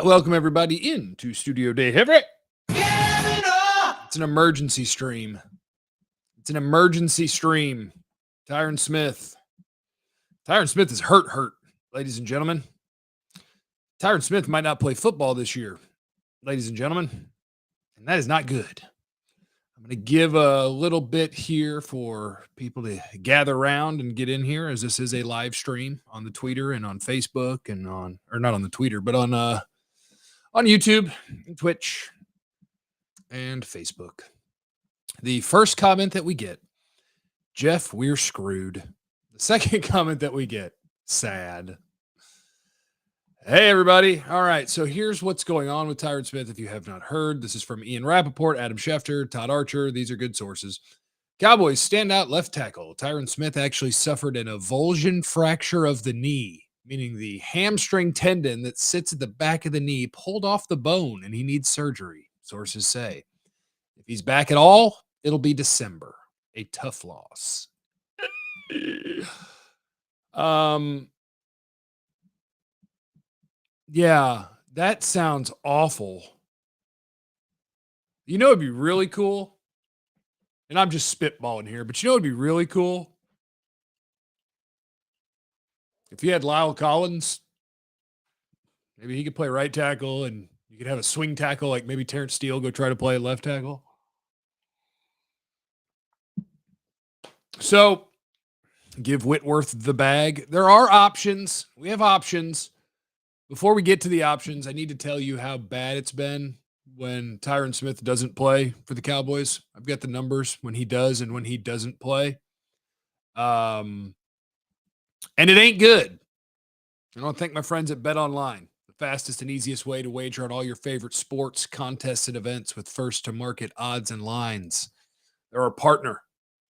Welcome everybody into Studio Day. It's an emergency stream. Tyron Smith. Tyron Smith is hurt, ladies and gentlemen. Tyron Smith might not play football this year, ladies and gentlemen. And that is not good. I'm going to give a little bit here for people to gather around and get in here, as this is a live stream on the Twitter and on Facebook and not on the Twitter, but on YouTube, Twitch, and Facebook. The first comment that we get, Jeff, we're screwed. The second comment that we get, sad. Hey, everybody. All right, so here's what's going on with Tyron Smith. If you have not heard, this is from Ian Rappaport, Adam Schefter, Todd Archer. These are good sources. Cowboys standout left tackle. Tyron Smith actually suffered an avulsion fracture of the knee, meaning the hamstring tendon that sits at the back of the knee pulled off the bone, and he needs surgery, sources say. If he's back at all, it'll be December. A tough loss. Yeah, that sounds awful. You know, it'd be really cool. And I'm just spitballing here, but you know, it'd be really cool if you had Lyle Collins. Maybe he could play right tackle and you could have a swing tackle like maybe Terrence Steele go try to play left tackle. So give Whitworth the bag. There are options. We have options. Before we get to the options, I need to tell you how bad it's been when Tyron Smith doesn't play for the Cowboys. I've got the numbers when he does and when he doesn't play. And it ain't good. I want to thank my friends at Bet Online, the fastest and easiest way to wager on all your favorite sports, contests, and events with first-to-market odds and lines. They're our partner.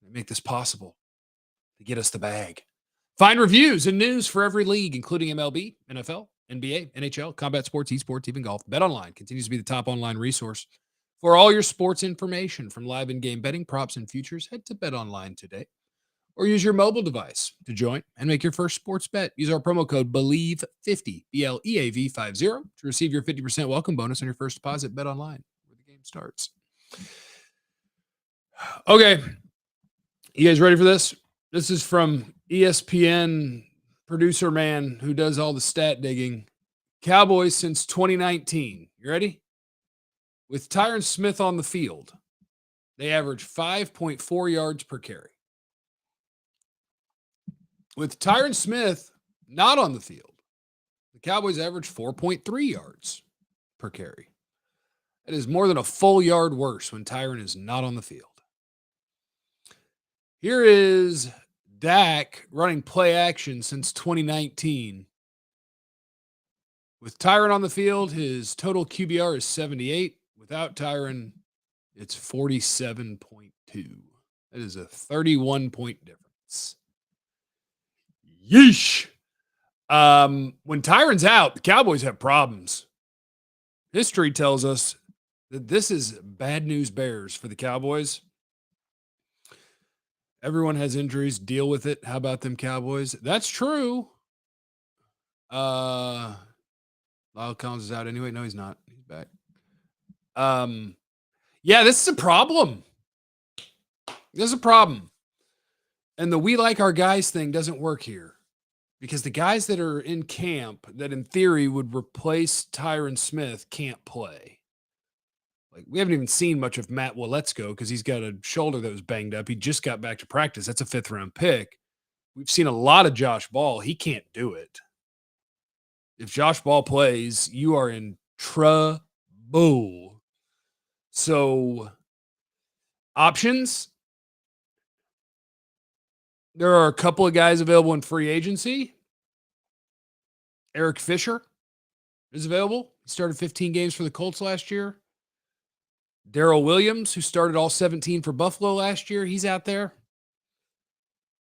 They make this possible. They get us the bag. Find reviews and news for every league, including MLB, NFL, NBA, NHL, combat sports, esports, even golf. BetOnline continues to be the top online resource for all your sports information, from live in-game betting, props, and futures. Head to BetOnline today, or use your mobile device to join and make your first sports bet. Use our promo code BELIEVE50, BLEAV50, to receive your 50% welcome bonus on your first deposit. BetOnline, where the game starts. Okay, you guys ready for this? This is from ESPN producer man who does all the stat digging. Cowboys since 2019. You ready? With Tyron Smith on the field, they average 5.4 yards per carry. With Tyron Smith not on the field, the Cowboys average 4.3 yards per carry. That is more than a full yard worse when Tyron is not on the field. Here is Dak running play action since 2019. With Tyron on the field, his total QBR is 78. Without Tyron, it's 47.2. That is a 31-point difference. Yeesh. When Tyron's out, the Cowboys have problems. History tells us that this is bad news bears for the Cowboys. Everyone has injuries. Deal with it. How about them Cowboys? That's true. Lyle Collins is out anyway. No, he's not. He's back. Yeah, this is a problem. This is a problem. And the we like our guys thing doesn't work here, because the guys that are in camp that in theory would replace Tyron Smith can't play. Like, we haven't even seen much of Matt Waletzko because he's got a shoulder that was banged up. He just got back to practice. That's a 5th-round pick. We've seen a lot of Josh Ball. He can't do it. If Josh Ball plays, you are in trouble. So, options. There are a couple of guys available in free agency. Eric Fisher is available. He started 15 games for the Colts last year. Darrell Williams, who started all 17 for Buffalo last year, he's out there.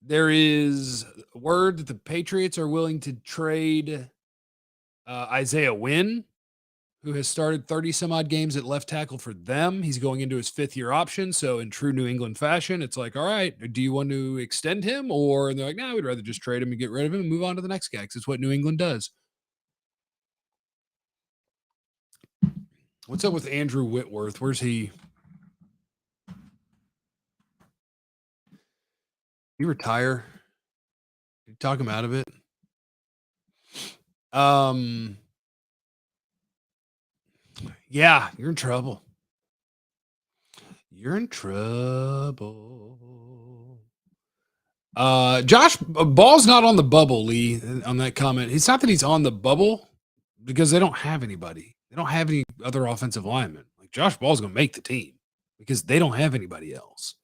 There is word that the Patriots are willing to trade Isaiah Wynn, who has started 30-some-odd games at left tackle for them. He's going into his 5th-year option, so in true New England fashion, it's like, all right, do you want to extend him? Or they're like, no, we'd rather just trade him and get rid of him and move on to the next guy, because it's what New England does. What's up with Andrew Whitworth? Where's he? He retire? Did you talk him out of it? Yeah, you're in trouble. You're in trouble. Josh Ball's not on the bubble, Lee, on that comment. It's not that he's on the bubble because they don't have anybody. They don't have any other offensive linemen. Like Josh Ball's going to make the team because they don't have anybody else.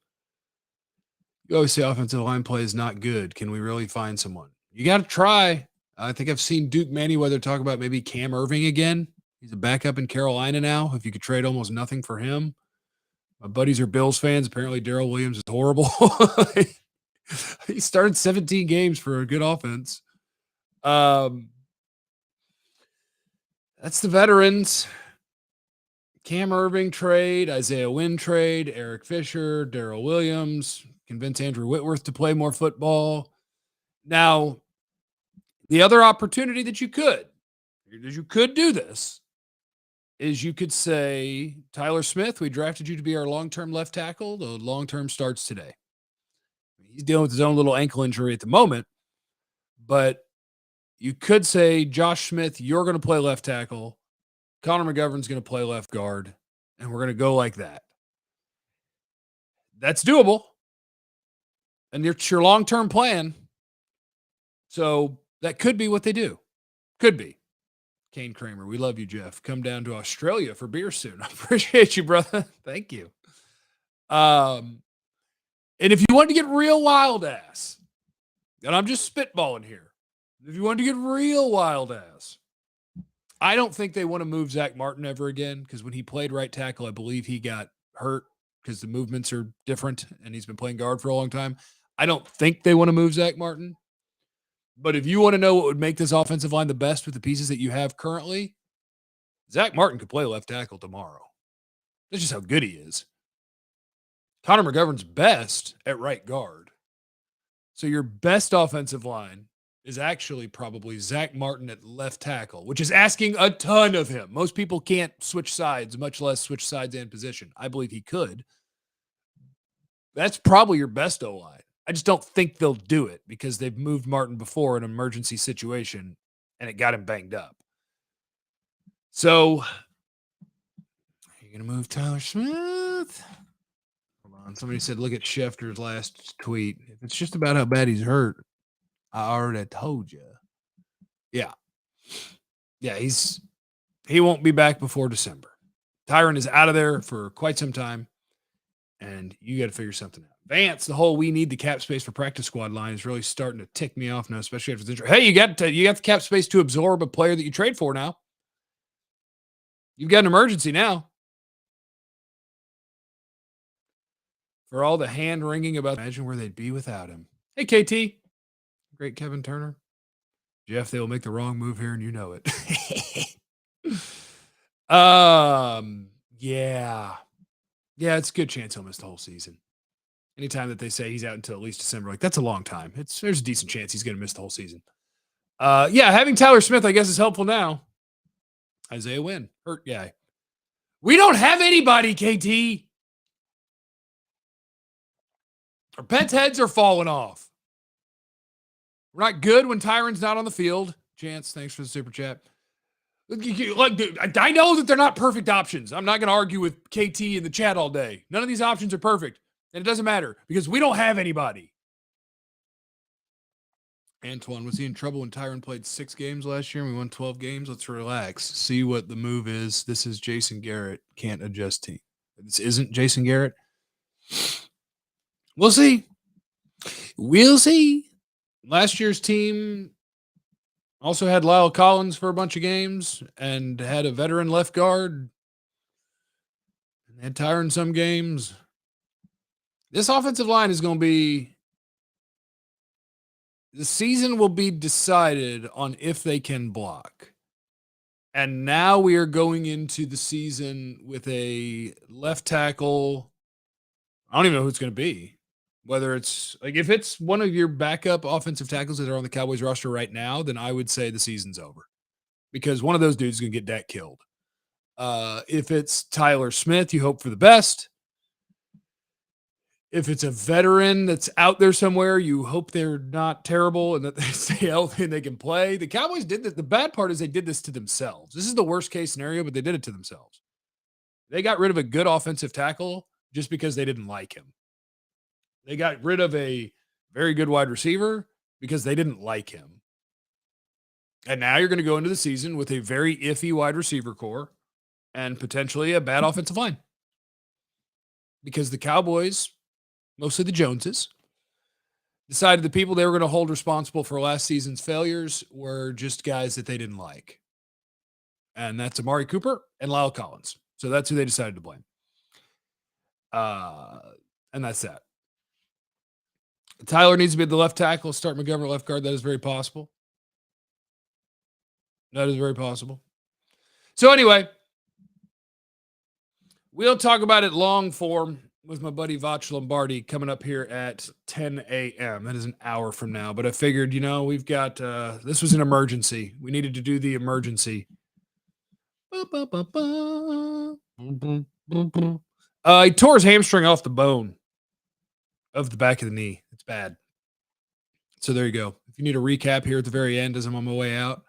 You always say offensive line play is not good. Can we really find someone? You got to try. I think I've seen Duke Manyweather talk about maybe Cam Irving again. He's a backup in Carolina now. If you could trade almost nothing for him. My buddies are Bills fans. Apparently, Darrell Williams is horrible. He started 17 games for a good offense. That's the veterans. Cam Irving trade, Isaiah Wynn trade, Eric Fisher, Darrell Williams, convince Andrew Whitworth to play more football. Now, the other opportunity that you could do this, is you could say, Tyler Smith, we drafted you to be our long-term left tackle. The long-term starts today. He's dealing with his own little ankle injury at the moment, but you could say, Josh Smith, you're going to play left tackle. Connor McGovern's going to play left guard, and we're going to go like that. That's doable. And it's your long-term plan. So that could be what they do. Could be. Kane Kramer, we love you, Jeff. Come down to Australia for beer soon. I appreciate you, brother. Thank you. And if you want to get real wild ass, and I'm just spitballing here, if you want to get real wild ass, I don't think they want to move Zach Martin ever again because when he played right tackle, I believe he got hurt because the movements are different and he's been playing guard for a long time. I don't think they want to move Zach Martin. But if you want to know what would make this offensive line the best with the pieces that you have currently, Zach Martin could play left tackle tomorrow. That's just how good he is. Connor McGovern's best at right guard. So your best offensive line is actually probably Zach Martin at left tackle, which is asking a ton of him. Most people can't switch sides, much less switch sides and position. I believe he could. That's probably your best O-line. I just don't think they'll do it because they've moved Martin before in an emergency situation and it got him banged up. So, are you going to move Tyler Smith? Hold on. Somebody said, look at Schefter's last tweet. If it's just about how bad he's hurt, I already told you. Yeah. Yeah, he won't be back before December. Tyron is out of there for quite some time, and you got to figure something out. Vance, the whole we need the cap space for practice squad line is really starting to tick me off now, especially after the injury. Hey, you got the cap space to absorb a player that you trade for now. You've got an emergency now. For all the hand-wringing about, imagine where they'd be without him. Hey, KT. Great Kevin Turner. Jeff, they will make the wrong move here, and you know it. Yeah. Yeah, it's a good chance he'll miss the whole season. Anytime that they say he's out until at least December, like that's a long time. There's a decent chance he's going to miss the whole season. Yeah, having Tyler Smith, I guess, is helpful now. Isaiah Wynn, hurt guy. We don't have anybody, KT. Our pets' heads are falling off. We're not good when Tyron's not on the field. Chance, thanks for the super chat. Look, dude, I know that they're not perfect options. I'm not going to argue with KT in the chat all day. None of these options are perfect. And it doesn't matter because we don't have anybody. Antoine, was he in trouble when Tyron played 6 games last year and we won 12 games? Let's relax. See what the move is. This is Jason Garrett. Can't adjust team. This isn't Jason Garrett. We'll see. We'll see. Last year's team also had Lyle Collins for a bunch of games and had a veteran left guard. And had Tyron some games. This offensive line is going to be, the season will be decided on if they can block. And now we are going into the season with a left tackle. I don't even know who it's going to be. Whether it's like, if it's one of your backup offensive tackles that are on the Cowboys roster right now, then I would say the season's over because one of those dudes is going to get Dak killed. If it's Tyler Smith, you hope for the best. If it's a veteran that's out there somewhere, you hope they're not terrible and that they stay healthy and they can play. The Cowboys did this. The bad part is they did this to themselves. This is the worst case scenario, but they did it to themselves. They got rid of a good offensive tackle just because they didn't like him. They got rid of a very good wide receiver because they didn't like him. And now you're going to go into the season with a very iffy wide receiver core and potentially a bad offensive line. Because the Cowboys, mostly the Joneses, decided the people they were going to hold responsible for last season's failures were just guys that they didn't like. And that's Amari Cooper and Lyle Collins. So that's who they decided to blame. And that's that. Tyler needs to be the left tackle. Start McGovern at left guard. That is very possible. That is very possible. So anyway, we'll talk about it long form with my buddy Vach Lombardi coming up here at 10 a.m. That is an hour from now. But I figured, we've got this was an emergency. We needed to do the emergency. He tore his hamstring off the bone of the back of the knee. It's bad. So there you go. If you need a recap here at the very end as I'm on my way out,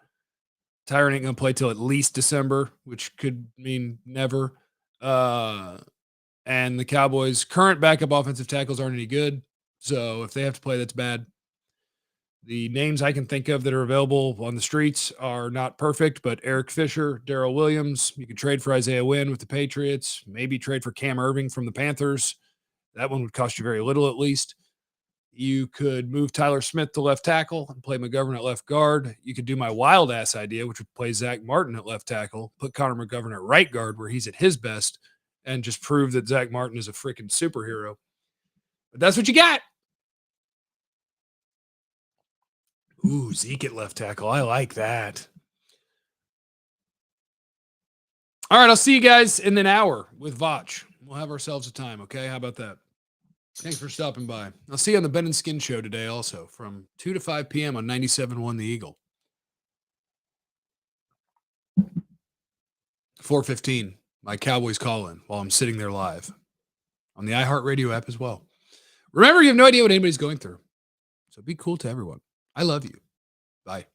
Tyron ain't going to play till at least December, which could mean never. And the Cowboys' current backup offensive tackles aren't any good. So if they have to play, that's bad. The names I can think of that are available on the streets are not perfect, but Eric Fisher, Darrell Williams, you could trade for Isaiah Wynn with the Patriots, maybe trade for Cam Irving from the Panthers. That one would cost you very little at least. You could move Tyler Smith to left tackle and play McGovern at left guard. You could do my wild ass idea, which would play Zach Martin at left tackle, put Connor McGovern at right guard where he's at his best, and just prove that Zach Martin is a freaking superhero. But that's what you got. Ooh, Zeke at left tackle. I like that. All right, I'll see you guys in an hour with Vach. We'll have ourselves a time, okay? How about that? Thanks for stopping by. I'll see you on the Ben and Skin Show today also from 2 to 5 p.m. on 97.1 The Eagle. 4:15, my Cowboys call-in while I'm sitting there live on the iHeartRadio app as well. Remember, you have no idea what anybody's going through. So be cool to everyone. I love you. Bye.